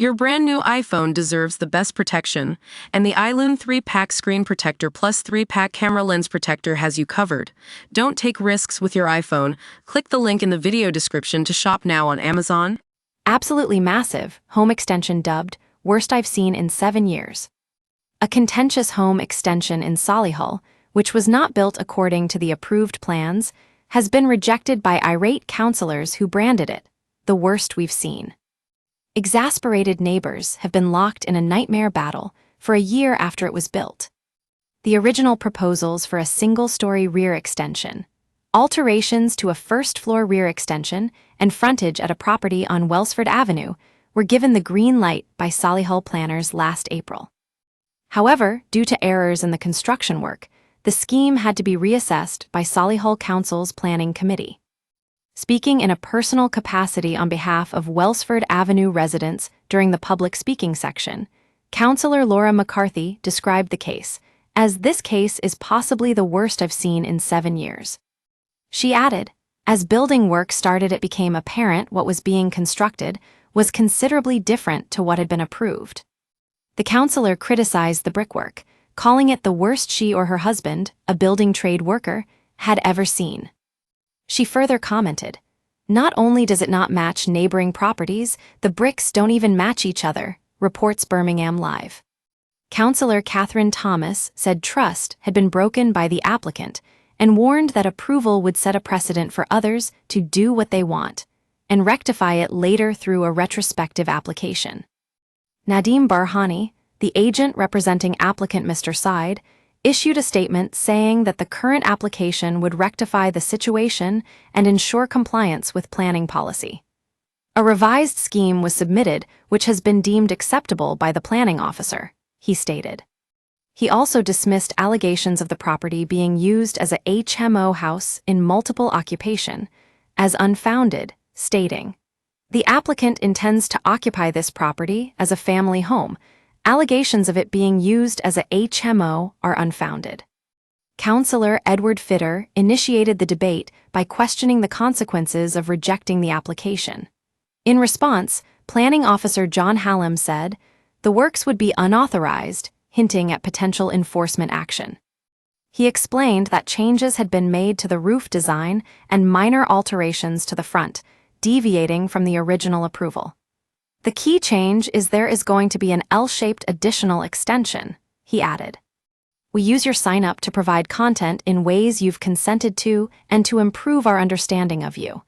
Your brand new iPhone deserves the best protection, and the iLume 3-Pack Screen Protector Plus 3-Pack Camera Lens Protector has you covered. Don't take risks with your iPhone. Click the link in the video description to shop now on Amazon. Absolutely massive, home extension dubbed, worst I've seen in 7 years. A contentious home extension in Solihull, which was not built according to the approved plans, has been rejected by irate councillors who branded it the worst we've seen. Exasperated neighbors have been locked in a nightmare battle for a year after it was built. The original proposals for a single-story rear extension, alterations to a first-floor rear extension, and frontage at a property on Welsford Avenue were given the green light by Solihull planners last April. However, due to errors in the construction work, the scheme had to be reassessed by Solihull Council's Planning Committee. Speaking in a personal capacity on behalf of Welsford Avenue residents during the public speaking section, Councillor Laura McCarthy described the case as "This case is possibly the worst I've seen in 7 years." She added, "As building work started, it became apparent what was being constructed was considerably different to what had been approved." The councillor criticized the brickwork, calling it the worst she or her husband, a building trade worker, had ever seen. She further commented, "Not only does it not match neighboring properties, the bricks don't even match each other," reports Birmingham Live. Councillor Catherine Thomas said trust had been broken by the applicant and warned that approval would set a precedent for others to do what they want and rectify it later through a retrospective application. Nadeem Barhani, the agent representing applicant Mr. Said, issued a statement saying that the current application would rectify the situation and ensure compliance with planning policy. A revised scheme was submitted which has been deemed acceptable by the planning officer, he stated. He also dismissed allegations of the property being used as a HMO house in multiple occupation as unfounded, stating, "The applicant intends to occupy this property as a family home. Allegations of it being used as a HMO are unfounded." Councillor Edward Fitter initiated the debate by questioning the consequences of rejecting the application. In response, Planning Officer John Hallam said, "The works would be unauthorized," hinting at potential enforcement action. He explained that changes had been made to the roof design and minor alterations to the front, deviating from the original approval. "The key change is there is going to be an L-shaped additional extension," he added. "We use your sign-up to provide content in ways you've consented to and to improve our understanding of you.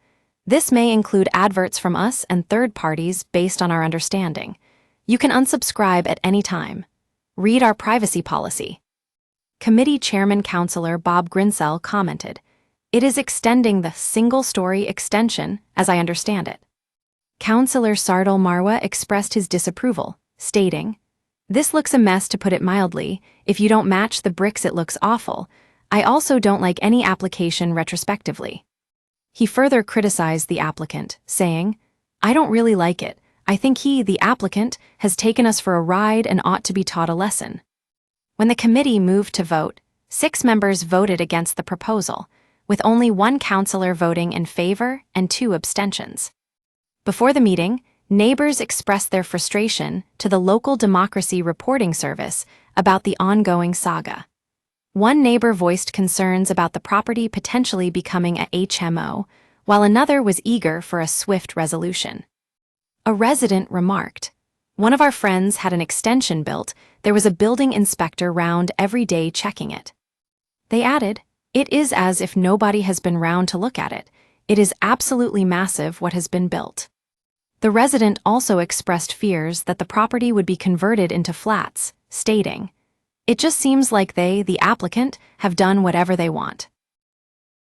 This may include adverts from us and third parties based on our understanding. You can unsubscribe at any time. Read our privacy policy." Committee Chairman Councillor Bob Grinsell commented, "It is extending the single-story extension, as I understand it." Councillor Sardal Marwa expressed his disapproval, stating, "This looks a mess, to put it mildly. If you don't match the bricks, it looks awful. I also don't like any application retrospectively." He further criticized the applicant, saying, "I don't really like it. I think he, the applicant, has taken us for a ride and ought to be taught a lesson." When the committee moved to vote, 6 members voted against the proposal, with only 1 councillor voting in favor and 2 abstentions. Before the meeting, neighbors expressed their frustration to the local Democracy Reporting Service about the ongoing saga. One neighbor voiced concerns about the property potentially becoming a HMO, while another was eager for a swift resolution. A resident remarked, "One of our friends had an extension built. There was a building inspector round every day checking it." They added, "It is as if nobody has been round to look at it. It is absolutely massive what has been built." The resident also expressed fears that the property would be converted into flats, stating, "It just seems like they, the applicant, have done whatever they want."